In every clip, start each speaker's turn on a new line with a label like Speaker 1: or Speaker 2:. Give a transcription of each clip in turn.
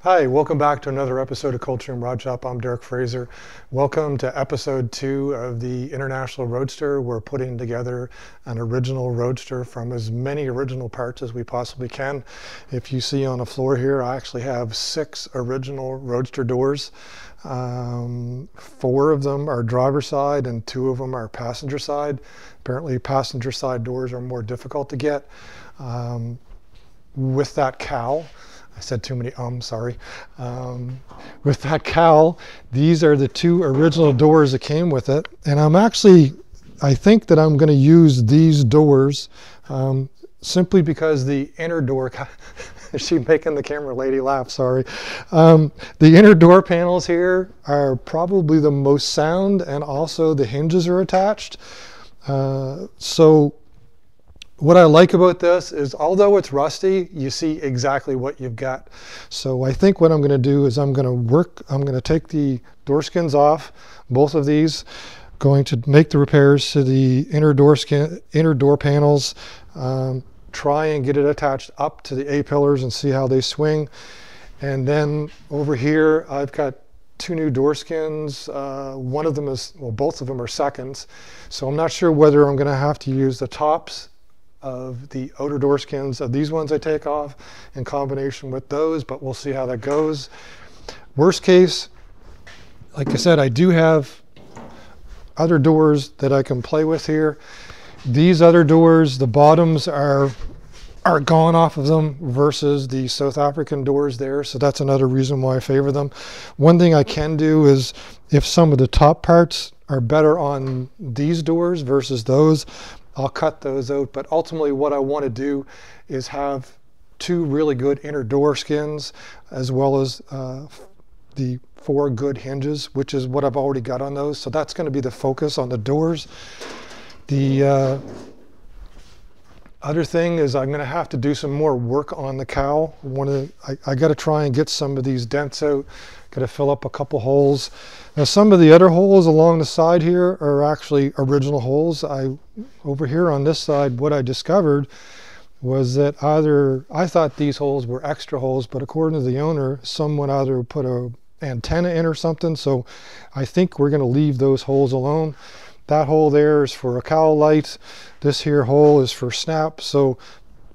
Speaker 1: Hi, welcome back to another episode of Coldstream Rod Shop. I'm Derek Fraser. Welcome to episode 2 of the International Roadster. We're putting together an original Roadster from as many original parts as we possibly can. If you see on the floor here, I actually have 6 original Roadster doors. 4 of them are driver side and 2 of them are passenger side. Apparently passenger side doors are more difficult to get. With that cowl, I said too many sorry. With that cowl, these are the 2 original doors that came with it. And I think that I'm going to use these doors simply because the inner door, is she making the camera lady laugh? Sorry. The inner door panels here are probably the most sound, and also the hinges are attached. So what I like about this is, although it's rusty, you see exactly what you've got. So I think what I'm going to do is I'm going to take the door skins off, both of these, going to make the repairs to the inner door panels, try and get it attached up to the A-pillars and see how they swing. And then over here, I've got 2 new door skins. One of them is, well, both of them are seconds. So I'm not sure whether I'm going to have to use the tops of the outer door skins of these ones I take off in combination with those, but we'll see how that goes. Worst case, like I said, I do have other doors that I can play with here. These other doors, the bottoms are gone off of them versus the South African doors there, so that's another reason why I favor them. One thing I can do is, if some of the top parts are better on these doors versus those, I'll cut those out. But ultimately what I want to do is have 2 really good inner door skins, as well as the 4 good hinges, which is what I've already got on those. So that's going to be the focus on the doors. The other thing is I'm going to have to do some more work on the cowl. I got to try and get some of these dents out. Got to fill up a couple holes. Now some of the other holes along the side here are actually original holes. Over here on this side, what I discovered was that I thought these holes were extra holes, but according to the owner, someone either put an antenna in or something. So I think we're going to leave those holes alone. That hole there is for a cowl light. This here hole is for snap. So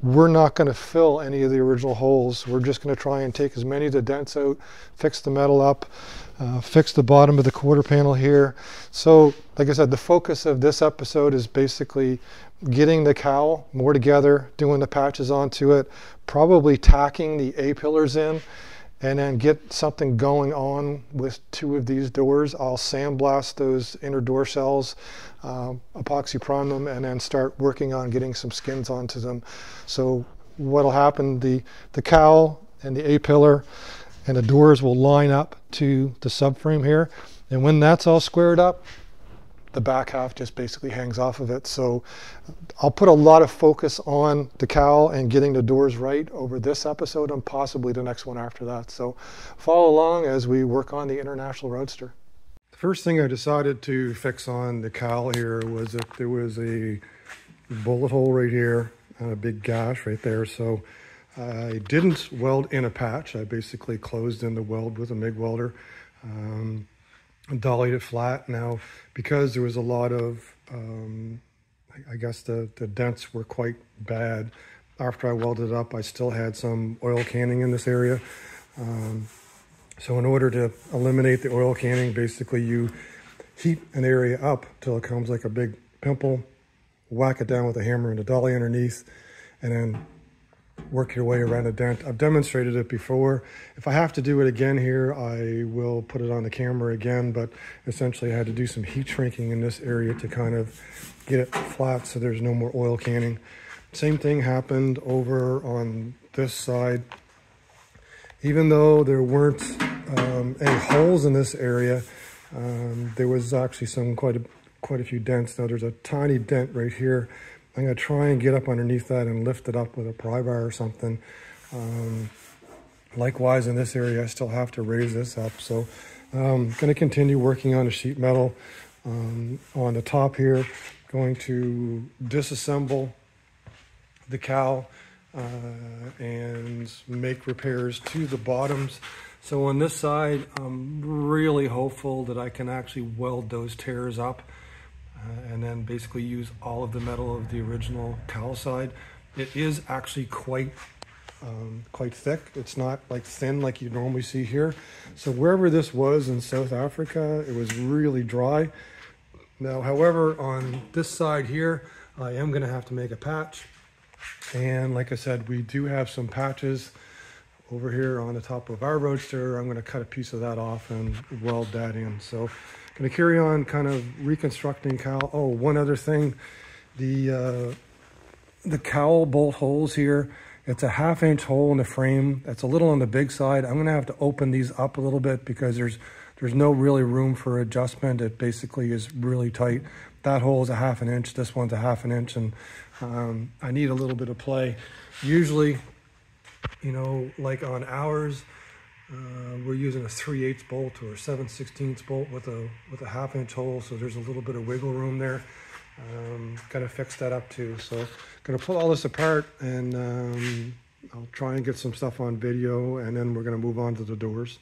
Speaker 1: we're not going to fill any of the original holes. We're just going to try and take as many of the dents out, fix the metal up, fix the bottom of the quarter panel here. So like I said, the focus of this episode is basically getting the cowl more together, doing the patches onto it, probably tacking the A-pillars in, and then get something going on with 2 of these doors. I'll sandblast those inner door shells, epoxy prime them, and then start working on getting some skins onto them. So what'll happen, the cowl and the A-pillar and the doors will line up to the subframe here. And when that's all squared up, the back half just basically hangs off of it. So I'll put a lot of focus on the cowl and getting the doors right over this episode and possibly the next one after that. So follow along as we work on the International Roadster. The first thing I decided to fix on the cowl here was that there was a bullet hole right here and a big gash right there. So I didn't weld in a patch. I basically closed in the weld with a MIG welder. Dollied it flat. Now, because there was a lot of, I guess the dents were quite bad. After I welded it up, I still had some oil canning in this area. So in order to eliminate the oil canning, basically you heat an area up till it comes like a big pimple, whack it down with a hammer and a dolly underneath, and then work your way around a dent. I've demonstrated it before. If I have to do it again here, I will put it on the camera again, but essentially I had to do some heat shrinking in this area to kind of get it flat so there's no more oil canning. Same thing happened over on this side. Even though there weren't any holes in this area, there was actually quite a few dents. Now there's a tiny dent right here. I'm going to try and get up underneath that and lift it up with a pry bar or something. Likewise, in this area, I still have to raise this up. So I'm going to continue working on the sheet metal on the top here. Going to disassemble the cowl and sections, make repairs to the bottoms. So on this side, I'm really hopeful that I can actually weld those tears up and then basically use all of the metal of the original cowl side. It is actually quite thick. It's not like thin like you normally see here. So wherever this was in South Africa, it was really dry. Now, however, on this side here, I am going to have to make a patch. And like I said, we do have some patches over here on the top of our Roadster. I'm going to cut a piece of that off and weld that in. So I'm going to carry on kind of reconstructing cowl. Oh, one other thing, the cowl bolt holes here, it's a 1/2 inch hole in the frame. That's a little on the big side. I'm going to have to open these up a little bit because there's no really room for adjustment. It basically is really tight. That hole is a 1/2 inch. This one's a 1/2 inch, and I need a little bit of play. Usually, you know, like on ours, we're using a 3/8 bolt or a 7/16 bolt with a 1/2 inch hole, so there's a little bit of wiggle room there. Gotta fix that up too. So gonna pull all this apart, and I'll try and get some stuff on video, and then we're gonna move on to the doors.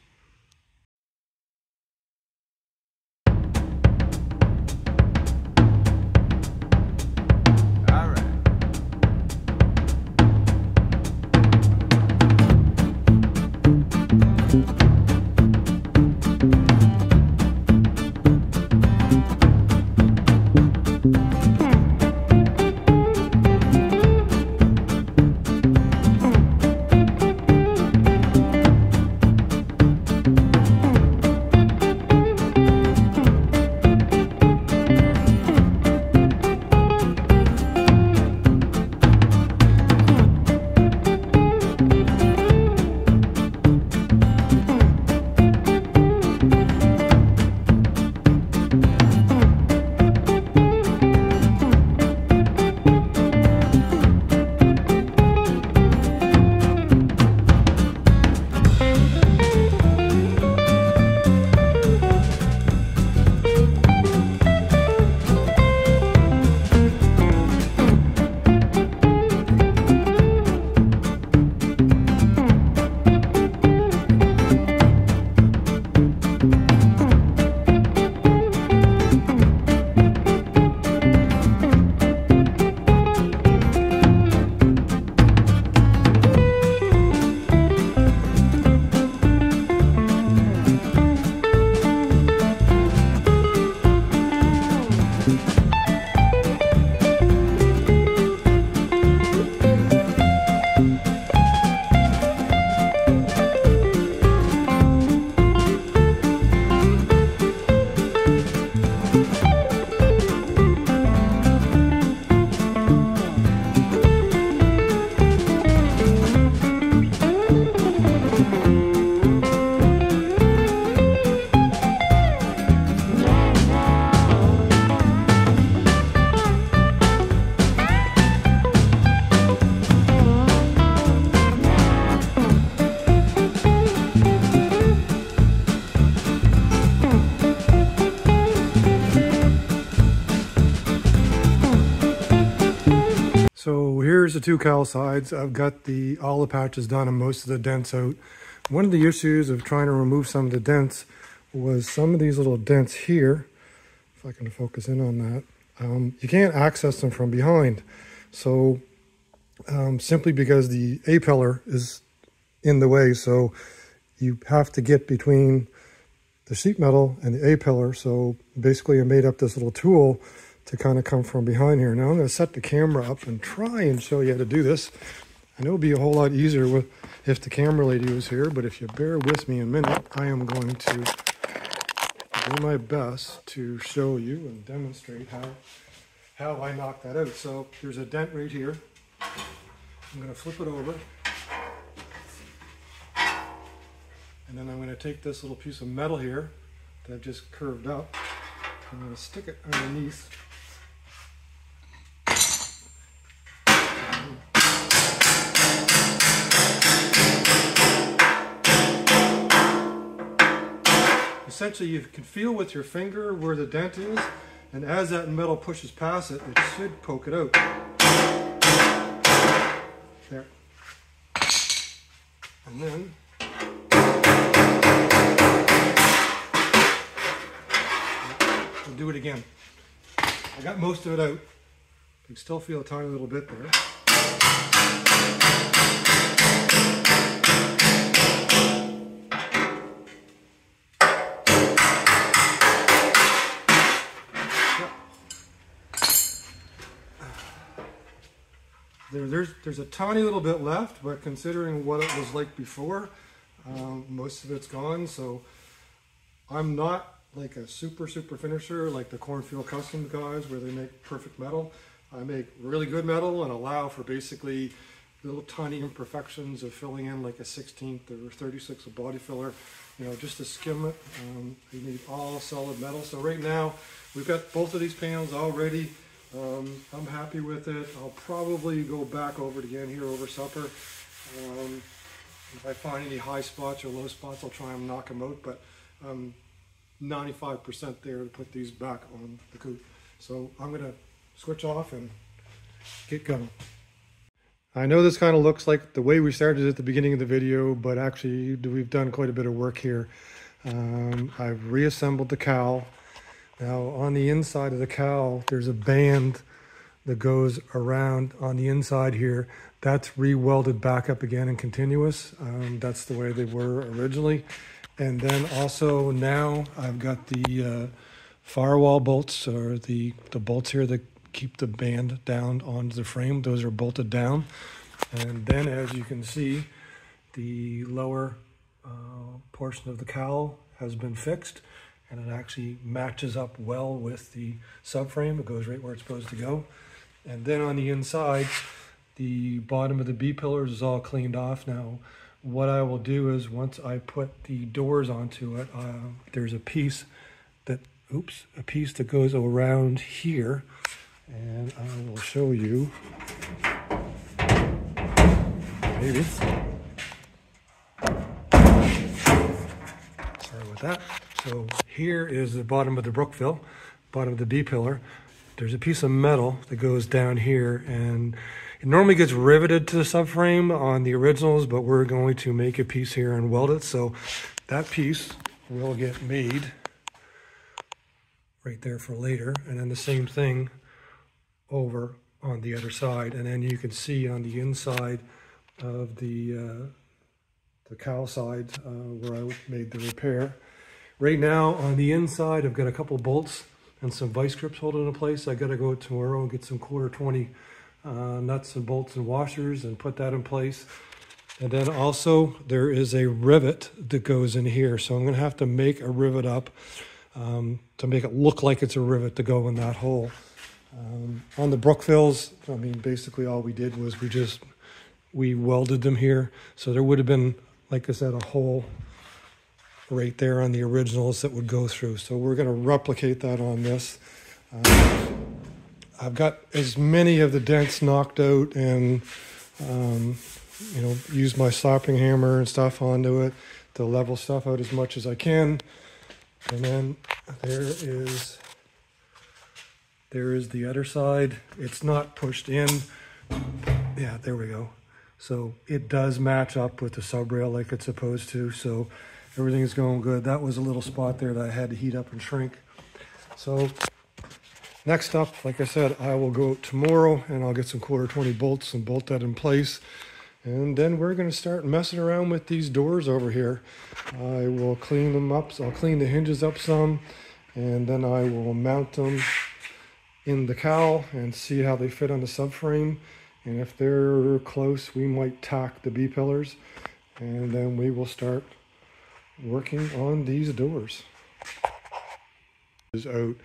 Speaker 1: So here's the two cowl sides. I've got all the patches done and most of the dents out. One of the issues of trying to remove some of the dents was some of these little dents here. If I can focus in on that. You can't access them from behind. So simply because the A-pillar is in the way, so you have to get between the sheet metal and the A-pillar. So basically I made up this little tool to kind of come from behind here. Now I'm going to set the camera up and try and show you how to do this. I know it would be a whole lot easier if the camera lady was here, but if you bear with me a minute, I am going to do my best to show you and demonstrate how I knock that out. So there's a dent right here. I'm going to flip it over. And then I'm going to take this little piece of metal here that I've just curved up. I'm going to stick it underneath. Essentially, you can feel with your finger where the dent is, and as that metal pushes past it, it should poke it out. There. And then we'll do it again. I got most of it out. You can still feel a tiny little bit there. There's a tiny little bit left, but considering what it was like before, most of it's gone. So I'm not like a super finisher like the Cornfield Custom guys where they make perfect metal. I make really good metal and allow for basically little tiny imperfections of filling in like a 16th or 36th of body filler, you know, just to skim it. You need all solid metal. So right now we've got both of these panels all ready. I'm happy with it. I'll probably go back over it again here over supper. If I find any high spots or low spots, I'll try and knock them out, but 95% there to put these back on the coupe. So I'm gonna switch off and get going. I know this kind of looks like the way we started at the beginning of the video, but actually we've done quite a bit of work here. I've reassembled the cowl. Now on the inside of the cowl, there's a band that goes around on the inside here. That's re-welded back up again and continuous. That's the way they were originally. And then also now I've got the firewall bolts, or the bolts here that keep the band down onto the frame. Those are bolted down. And then as you can see, the lower portion of the cowl has been fixed. And it actually matches up well with the subframe. It goes right where it's supposed to go. And then on the inside, the bottom of the B-pillars is all cleaned off. Now, what I will do is once I put the doors onto it, there's a piece that goes around here. And I will show you, maybe. Sorry about that. So here is the bottom of the brookfill, bottom of the B-pillar. There's a piece of metal that goes down here, and it normally gets riveted to the subframe on the originals, but we're going to make a piece here and weld it. So that piece will get made right there for later. And then the same thing over on the other side. And then you can see on the inside of the cowl side where I made the repair. Right now on the inside, I've got a couple bolts and some vice grips holding in place. I got to go tomorrow and get some 1/4-20 nuts and bolts and washers and put that in place. And then also there is a rivet that goes in here. So I'm going to have to make a rivet up to make it look like it's a rivet to go in that hole. On the brookfills, I mean, basically all we did was we welded them here. So there would have been, like I said, a hole right there on the originals that would go through. So we're going to replicate that on this. I've got as many of the dents knocked out and you know, used my slapping hammer and stuff onto it to level stuff out as much as I can. And then there is the other side. It's not pushed in. Yeah, there we go. So it does match up with the sub rail like it's supposed to. So everything is going good. That was a little spot there that I had to heat up and shrink. So next up, like I said, I will go tomorrow and I'll get some 1/4-20 bolts and bolt that in place. And then we're going to start messing around with these doors over here. I will clean them up. So I'll clean the hinges up some, and then I will mount them in the cowl and see how they fit on the subframe. And if they're close, we might tack the B-pillars, and then we will start working on these doors. Is out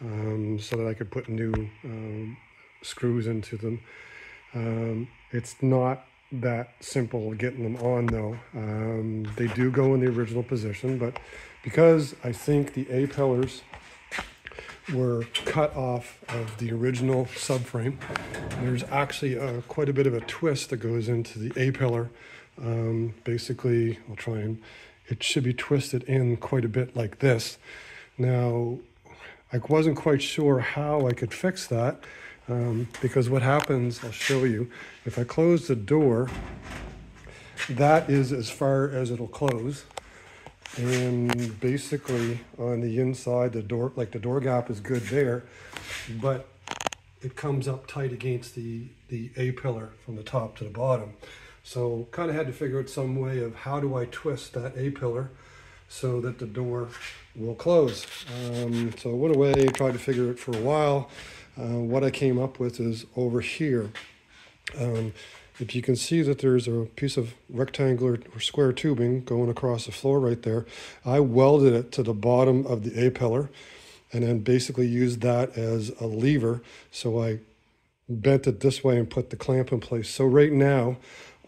Speaker 1: so that I could put new screws into them. It's not that simple getting them on though. They do go in the original position, but because I think the A-pillars were cut off of the original subframe, there's actually quite a bit of a twist that goes into the A-pillar. Basically, I'll try and, it should be twisted in quite a bit like this. Now, I wasn't quite sure how I could fix that, because what happens, I'll show you, if I close the door,
Speaker 2: that is as far as it'll close. And basically on the inside, the door, like the door gap is good there, but it comes up tight against the A-pillar from the top to the bottom. So kind of had to figure out some way of how do I twist that A-pillar so that the door will close. So I went away, tried to figure it for a while. What I came up with is over here. If you can see that there's a piece of rectangular or square tubing going across the floor right there, I welded it to the bottom of the A-pillar and then basically used that as a lever. So I bent it this way and put the clamp in place. So right now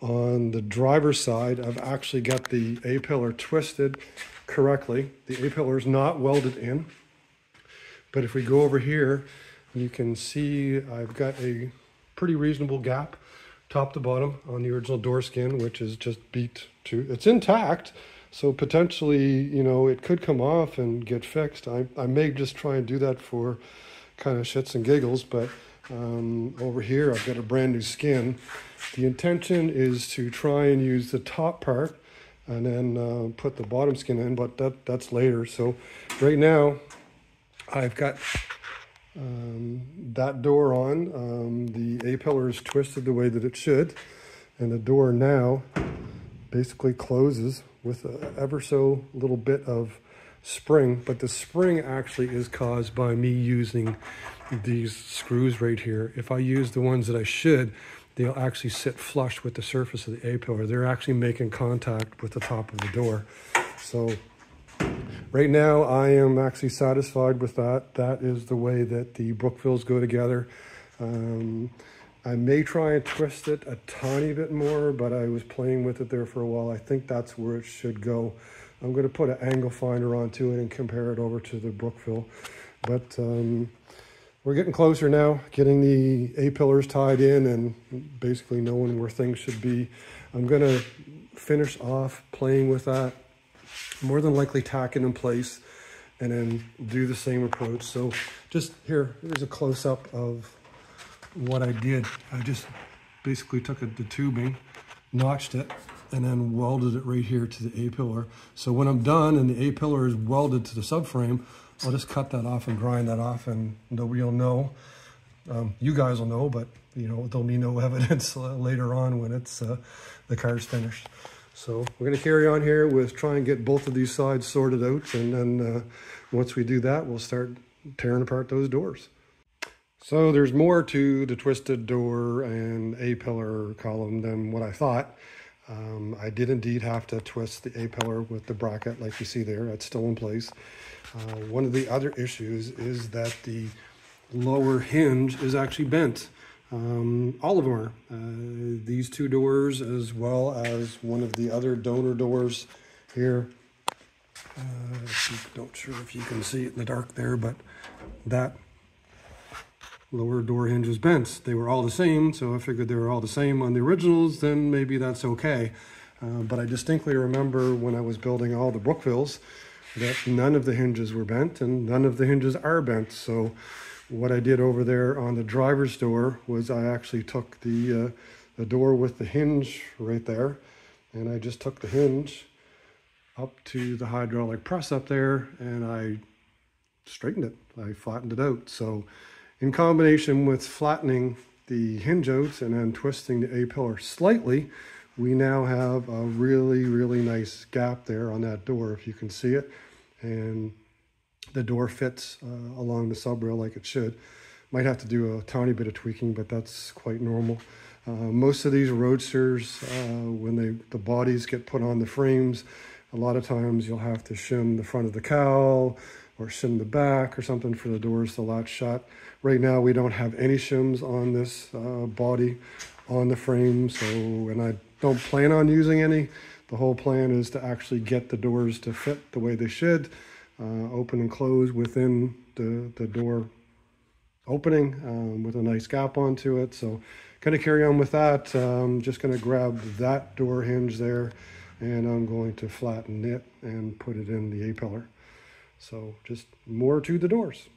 Speaker 2: on the driver's side, I've actually got the A-pillar twisted correctly. The A-pillar is not welded in, but if we go over here, you can see I've got a pretty reasonable gap top to bottom on the original door skin, which is just beat to, it's intact. So potentially, you know, it could come off and get fixed. I may just try and do that for kind of shits and giggles, but over here, I've got a brand new skin. The intention is to try and use the top part and then put the bottom skin in, but that's later. So right now, I've got that door on. The A-pillar is twisted the way that it should, and the door now basically closes with ever so little bit of spring, but the spring actually is caused by me using these screws right here. If I use the ones that I should, they'll actually sit flush with the surface of the A-pillar. They're actually making contact with the top of the door. So right now, I am actually satisfied with that. That is the way that the Brookfields go together. I may try and twist it a tiny bit more, but I was playing with it there for a while. I think that's where it should go. I'm going to put an angle finder onto it and compare it over to the Brookfield. But we're getting closer now, getting the A-pillars tied in and basically knowing where things should be. I'm going to finish off playing with that, more than likely tack it in place and then do the same approach. So just here's a close-up of what I did. I just basically took the tubing, notched it, and then welded it right here to the A-pillar. So when I'm done and the A-pillar is welded to the subframe, I'll just cut that off and grind that off, and nobody will know. You guys will know, but you know, there'll be no evidence later on when it's the car's finished. So we're going to carry on here with try and get both of these sides sorted out, and then once we do that, we'll start tearing apart those doors. So there's more to the twisted door and A-pillar column than what I thought. I did indeed have to twist the A-pillar with the bracket like you see there. That's still in place. One of the other issues is that the lower hinge is actually bent. All of them are. These two doors, as well as one of the other donor doors here. Not sure if you can see it in the dark there, but that lower door hinge is bent. They were all the same, so I figured they were all the same on the originals, then maybe that's okay. But I distinctly remember when I was building all the Brookfields that none of the hinges were bent and none of the hinges are bent. So what I did over there on the driver's door was I actually took the door with the hinge right there, and I just took the hinge up to the hydraulic press up there and I straightened it. I flattened it out. So in combination with flattening the hinge out and then twisting the A-pillar slightly, we now have a really, really nice gap there on that door, if you can see it. And the door fits along the sub rail like it should. Might have to do a tiny bit of tweaking, but that's quite normal. Most of these Roadsters, when the bodies get put on the frames, a lot of times you'll have to shim the front of the cowl or shim the back or something for the doors to latch shut. Right now we don't have any shims on this body on the frame, so, and I don't plan on using any. The whole plan is to actually get the doors to fit the way they should, open and close within the door opening with a nice gap onto it. So going to carry on with that. Just going to grab that door hinge there and I'm going to flatten it and put it in the A-pillar. So just more to the doors.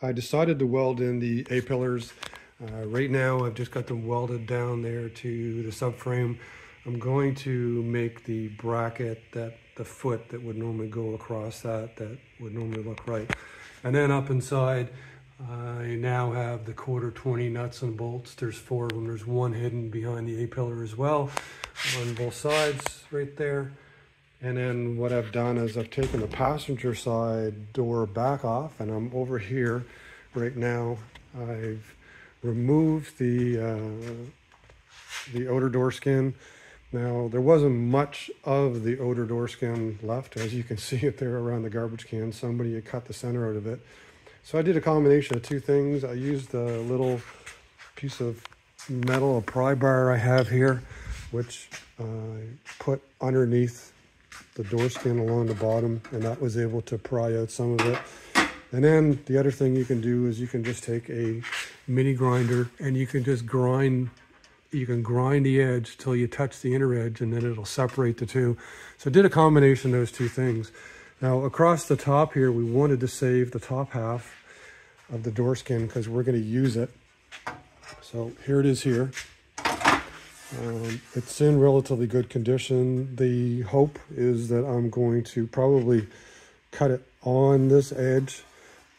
Speaker 2: I decided to weld in the A-pillars. Right now I've just got them welded down there to the subframe. I'm going to make the bracket, that the foot that would normally go across that would normally look right. And then up inside, I now have the 1/4-20 nuts and bolts. There's 4 of them. There's one hidden behind the A-pillar as well on both sides right there. And then what I've done is I've taken the passenger side door back off, and I'm over here right now. I've removed the outer door skin. Now, there wasn't much of the outer door skin left. As you can see it there around the garbage can. Somebody had cut the center out of it. So I did a combination of 2 things. I used a little piece of metal, a pry bar I have here, which I put underneath the door skin along the bottom, and that was able to pry out some of it. And then the other thing you can do is you can just take a mini grinder and you can just grind. You can grind the edge till you touch the inner edge, and then it'll separate the two. So I did a combination of those 2 things. Now across the top here, we wanted to save the top half of the door skin because we're going to use it. So here it is here. It's in relatively good condition. The hope is that I'm going to probably cut it on this edge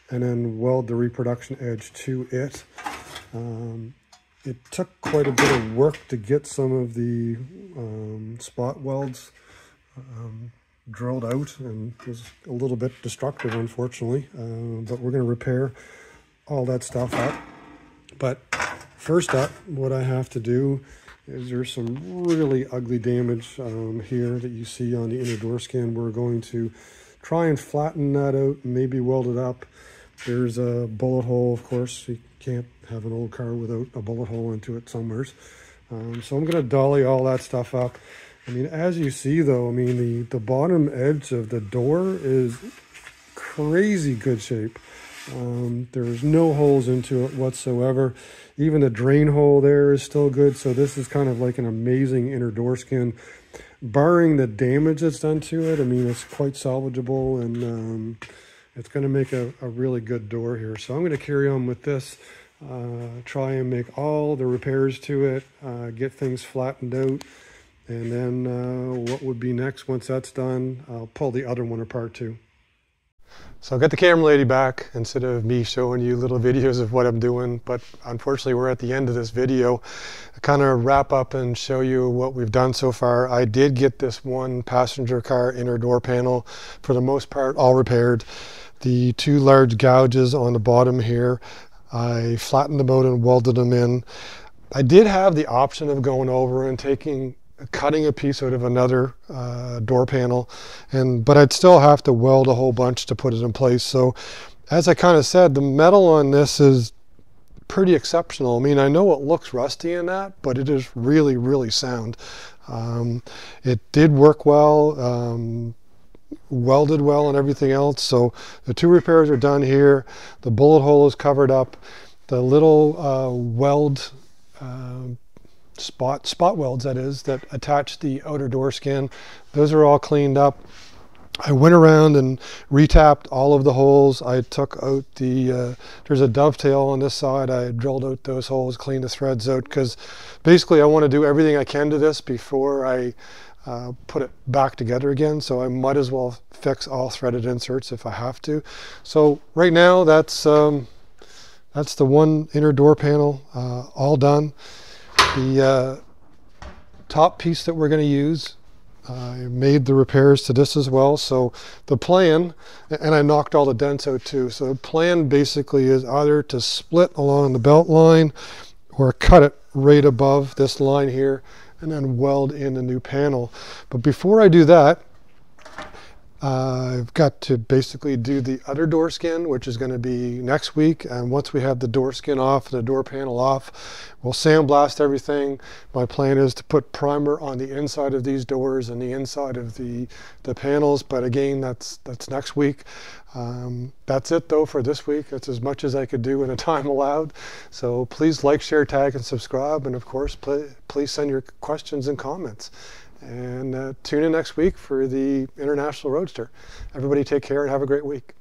Speaker 2: and then weld the reproduction edge to it. It took quite a bit of work to get some of the spot welds drilled out, and it was a little bit destructive, unfortunately, but we're going to repair all that stuff up. But first up, what I have to do is there's some really ugly damage here that you see on the inner door skin. We're going to try and flatten that out and maybe weld it up. There's a bullet hole, of course. You can't have an old car without a bullet hole into it somewhere. So I'm going to dolly all that stuff up. I mean, as you see though, I mean, the bottom edge of the door is crazy good shape. There's no holes into it whatsoever. Even the drain hole there is still good. So this is kind of like an amazing inner door skin. Barring the damage that's done to it, I mean, it's quite salvageable, and it's going to make a really good door here. So I'm going to carry on with this, try and make all the repairs to it, get things flattened out, and then what would be next once that's done, I'll pull the other one apart too. So I got the camera lady back instead of me showing you little videos of what I'm doing, but unfortunately we're at the end of this video. I kind of wrap up and show you what we've done so far. I did get this one passenger car inner door panel, for the most part, all repaired. The 2 large gouges on the bottom here, I flattened them out and welded them in. I did have the option of going over and cutting a piece out of another door panel, but I'd still have to weld a whole bunch to put it in place. So as I kind of said, the metal on this is pretty exceptional. I mean, I know it looks rusty in that, but it is really, really sound. It did work well, welded well and everything else. So the 2 repairs are done here. The bullet hole is covered up. The little weld spot welds, that attach the outer door skin, those are all cleaned up. I went around and retapped all of the holes. I took out there's a dovetail on this side. I drilled out those holes, cleaned the threads out, because basically I want to do everything I can to this before I put it back together again. So I might as well fix all threaded inserts if I have to. So right now that's the one inner door panel all done. The top piece that we're going to use, I made the repairs to this as well. So the plan, and I knocked all the dents out too. So the plan basically is either to split along the belt line or cut it right above this line here and then weld in the new panel. But before I do that, I've got to basically do the other door skin, which is going to be next week. And once we have the door skin off, the door panel off, we'll sandblast everything. My plan is to put primer on the inside of these doors and the inside of the panels. But again, that's next week. That's it though for this week. That's as much as I could do in a time allowed. So please like, share, tag, and subscribe. And of course, please send your questions and comments. And tune in next week for the International Roadster. Everybody take care and have a great week.